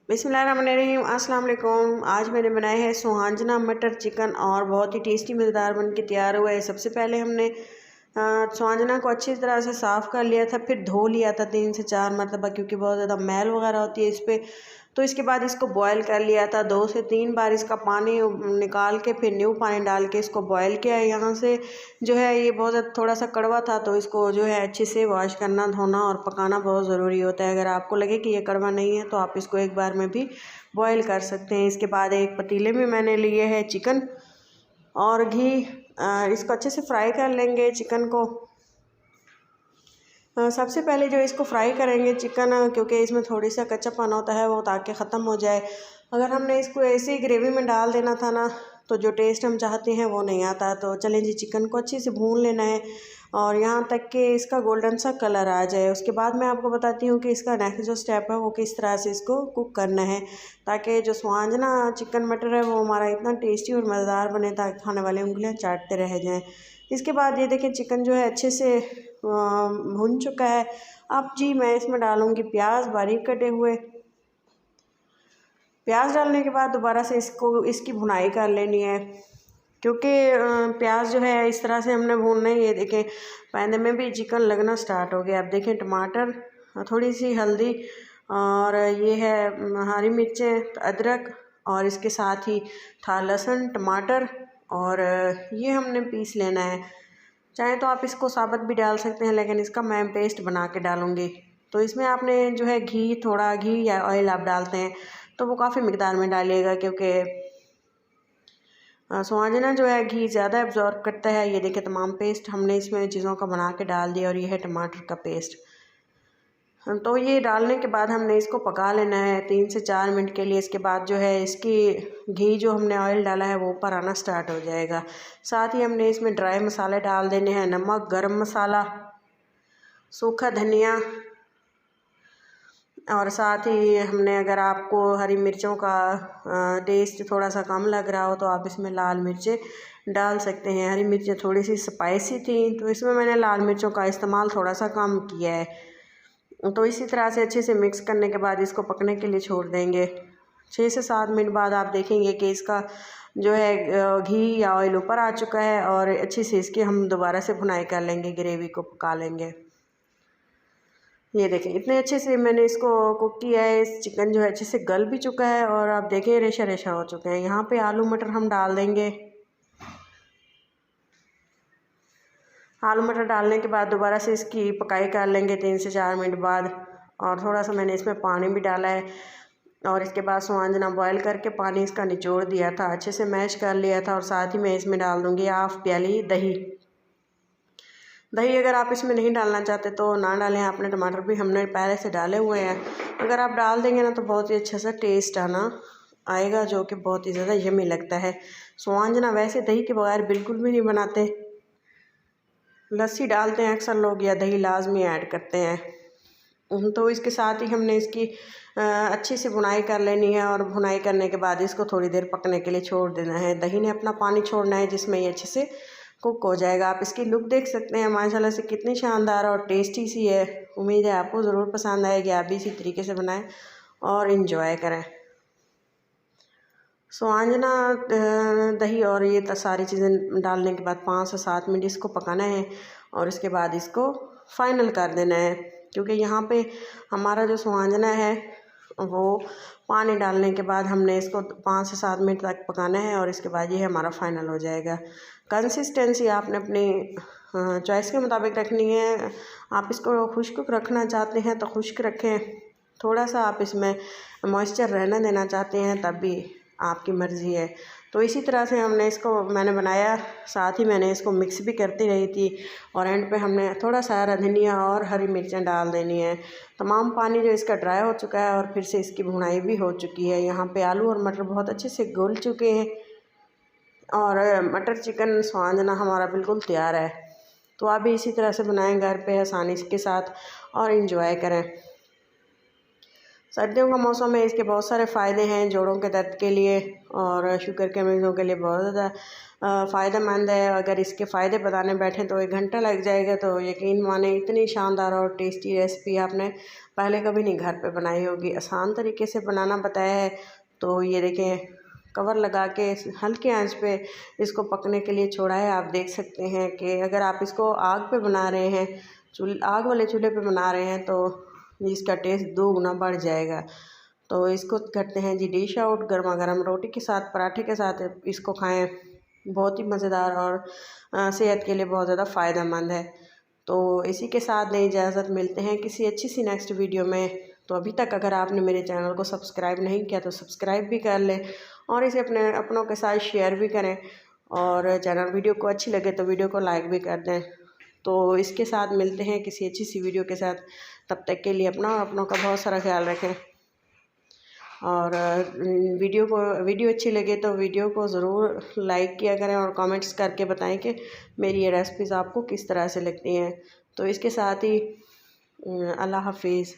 बिस्मिल्लाहिर्रहमानिर्रहीम, अस्सलाम वालेकुम। आज मैंने बनाए हैं सुहांजना मटर चिकन और बहुत ही टेस्टी मज़ेदार बन के तैयार हुआ है। सबसे पहले हमने सुहांजना को अच्छी तरह से साफ़ कर लिया था, फिर धो लिया था 3 से 4 मरतबा, क्योंकि बहुत ज़्यादा मैल वगैरह होती है इस पर। तो इसके बाद इसको बॉयल कर लिया था 2 से 3 बार। इसका पानी निकाल के फिर न्यू पानी डाल के इसको बॉयल किया है। यहाँ से जो है ये बहुत ज़्यादा थोड़ा सा कड़वा था, तो इसको जो है अच्छे से वॉश करना, धोना और पकाना बहुत ज़रूरी होता है। अगर आपको लगे कि ये कड़वा नहीं है तो आप इसको एक बार में भी बॉयल कर सकते हैं। इसके बाद एक पतीले में मैंने लिए है चिकन और घी। इसको अच्छे से फ्राई कर लेंगे चिकन को। सबसे पहले जो इसको फ्राई करेंगे चिकन, क्योंकि इसमें थोड़ी सा कच्चापन होता है वो ताकि ख़त्म हो जाए। अगर हमने इसको ऐसे ही ग्रेवी में डाल देना था ना, तो जो टेस्ट हम चाहते हैं वो नहीं आता। तो चलें जी, चिकन को अच्छे से भून लेना है और यहाँ तक कि इसका गोल्डन सा कलर आ जाए। उसके बाद मैं आपको बताती हूँ कि इसका नेक्स्ट जो स्टेप है वो किस तरह से इसको कुक करना है, ताकि जो सुहांजना चिकन मटर है वो हमारा इतना टेस्टी और मज़ेदार बने ताकि खाने वाले उंगलियाँ चाटते रह जाएँ। इसके बाद ये देखें चिकन जो है अच्छे से भुन चुका है। अब जी मैं इसमें डालूँगी प्याज बारीक कटे हुए। प्याज डालने के बाद दोबारा से इसकी भुनाई कर लेनी है, क्योंकि प्याज जो है इस तरह से हमने भूनना है। ये देखें पैने में भी चिकन लगना स्टार्ट हो गया। अब देखें टमाटर, थोड़ी सी हल्दी और ये है हरी मिर्चें, अदरक और इसके साथ ही था लहसुन, टमाटर और ये हमने पीस लेना है। चाहे तो आप इसको साबुत भी डाल सकते हैं, लेकिन इसका मैं पेस्ट बना के डालूँगी। तो इसमें आपने जो है घी, थोड़ा घी या ऑयल आप डालते हैं तो वो काफ़ी मिकदार में डालिएगा, क्योंकि सुहांजना जो है घी ज़्यादा एब्जॉर्ब करता है। ये देखिए तमाम पेस्ट हमने इसमें चीज़ों का बना के डाल दिया और ये है टमाटर का पेस्ट। तो ये डालने के बाद हमने इसको पका लेना है 3 से 4 मिनट के लिए। इसके बाद जो है इसकी घी जो हमने ऑयल डाला है वो ऊपर आना स्टार्ट हो जाएगा। साथ ही हमने इसमें ड्राई मसाले डाल देने हैं, नमक, गरम मसाला, सूखा धनिया और साथ ही हमने, अगर आपको हरी मिर्चों का टेस्ट थोड़ा सा कम लग रहा हो तो आप इसमें लाल मिर्चें डाल सकते हैं। हरी मिर्चें थोड़ी सी स्पाइसी थी तो इसमें मैंने लाल मिर्चों का इस्तेमाल थोड़ा सा कम किया है। तो इसी तरह से अच्छे से मिक्स करने के बाद इसको पकने के लिए छोड़ देंगे। 6 से 7 मिनट बाद आप देखेंगे कि इसका जो है घी या ऑयल ऊपर आ चुका है और अच्छे से इसकी हम दोबारा से भुनाई कर लेंगे, ग्रेवी को पका लेंगे। ये देखें इतने अच्छे से मैंने इसको कुक किया है। इस चिकन जो है अच्छे से गल भी चुका है और आप देखें रेशा रेशा हो चुके हैं। यहाँ पे आलू मटर हम डाल देंगे। आलू मटर डालने के बाद दोबारा से इसकी पकाई कर लेंगे 3 से 4 मिनट बाद। और थोड़ा सा मैंने इसमें पानी भी डाला है और इसके बाद सुहांजना बॉयल करके पानी इसका निचोड़ दिया था, अच्छे से मैश कर लिया था। और साथ ही मैं इसमें डाल दूँगी हाफ़ प्याली दही। दही अगर आप इसमें नहीं डालना चाहते तो ना डालें, आपने टमाटर भी हमने पहले से डाले हुए हैं। अगर आप डाल देंगे ना तो बहुत ही अच्छा सा टेस्ट आएगा, जो कि बहुत ही ज़्यादा यम्मी लगता है। सुहांजना वैसे दही के बगैर बिल्कुल भी नहीं बनाते, लस्सी डालते हैं अक्सर लोग या दही लाजमी ऐड करते हैं। तो इसके साथ ही हमने इसकी अच्छी सी भुनाई कर लेनी है और भुनाई करने के बाद इसको थोड़ी देर पकने के लिए छोड़ देना है। दही ने अपना पानी छोड़ना है जिसमें ये अच्छे से कुक हो जाएगा। आप इसकी लुक देख सकते हैं माशाल्लाह से कितनी शानदार और टेस्टी सी है। उम्मीद है आपको ज़रूर पसंद आएगी। आप भी इसी तरीके से बनाएं और इन्जॉय करें। सुहांजना दही और ये सारी चीज़ें डालने के बाद 5 से 7 मिनट इसको पकाना है और इसके बाद इसको फाइनल कर देना है, क्योंकि यहाँ पे हमारा जो सुहांजना है वो पानी डालने के बाद हमने इसको 5 से 7 मिनट तक पकाना है और इसके बाद ये हमारा फाइनल हो जाएगा। कंसिस्टेंसी आपने अपनी चॉइस के मुताबिक रखनी है। आप इसको खुश्क रखना चाहते हैं तो खुश्क रखें, थोड़ा सा आप इसमें मॉइस्चर रहना देना चाहते हैं तब भी आपकी मर्ज़ी है। तो इसी तरह से हमने इसको मैंने बनाया, साथ ही मैंने इसको मिक्स भी करती रही थी और एंड पे हमने थोड़ा सा हरा धनिया और हरी मिर्चें डाल देनी है। तमाम पानी जो इसका ड्राई हो चुका है और फिर से इसकी भुनाई भी हो चुकी है। यहाँ पे आलू और मटर बहुत अच्छे से घुल चुके हैं और मटर चिकन सुहांजना हमारा बिल्कुल तैयार है। तो आप भी इसी तरह से बनाएं घर पे आसानी के साथ और इन्जॉय करें। सर्दियों का मौसम है, इसके बहुत सारे फ़ायदे हैं जोड़ों के दर्द के लिए और शुगर के मरीज़ों के लिए बहुत ज़्यादा फ़ायदेमंद है। अगर इसके फ़ायदे बताने बैठें तो 1 घंटा लग जाएगा। तो यकीन माने इतनी शानदार और टेस्टी रेसिपी आपने पहले कभी नहीं घर पे बनाई होगी। आसान तरीके से बनाना बताया है। तो ये देखें, कवर लगा के हल्की आंच पे इसको पकने के लिए छोड़ा है। आप देख सकते हैं कि अगर आप इसको आग पे बना रहे हैं, आग वाले चूल्हे पे बना रहे हैं, तो इसका टेस्ट 2 गुना बढ़ जाएगा। तो इसको करते हैं जी डिश आउट। गर्मा गर्म रोटी के साथ, पराठे के साथ इसको खाएं, बहुत ही मज़ेदार और सेहत के लिए बहुत ज़्यादा फ़ायदेमंद है। तो इसी के साथ दें इजाज़त, मिलते हैं किसी अच्छी सी नेक्स्ट वीडियो में। तो अभी तक अगर आपने मेरे चैनल को सब्सक्राइब नहीं किया तो सब्सक्राइब भी कर लें और इसे अपने अपनों के साथ शेयर भी करें, और चैनल वीडियो को अच्छी लगे तो वीडियो को लाइक भी कर दें। तो इसके साथ मिलते हैं किसी अच्छी सी वीडियो के साथ। तब तक के लिए अपना और अपनों का बहुत सारा ख्याल रखें। और वीडियो अच्छी लगे तो वीडियो को ज़रूर लाइक किया करें और कमेंट्स करके बताएं कि मेरी ये रेसिपीज़ आपको किस तरह से लगती हैं। तो इसके साथ ही अल्लाह हाफिज़।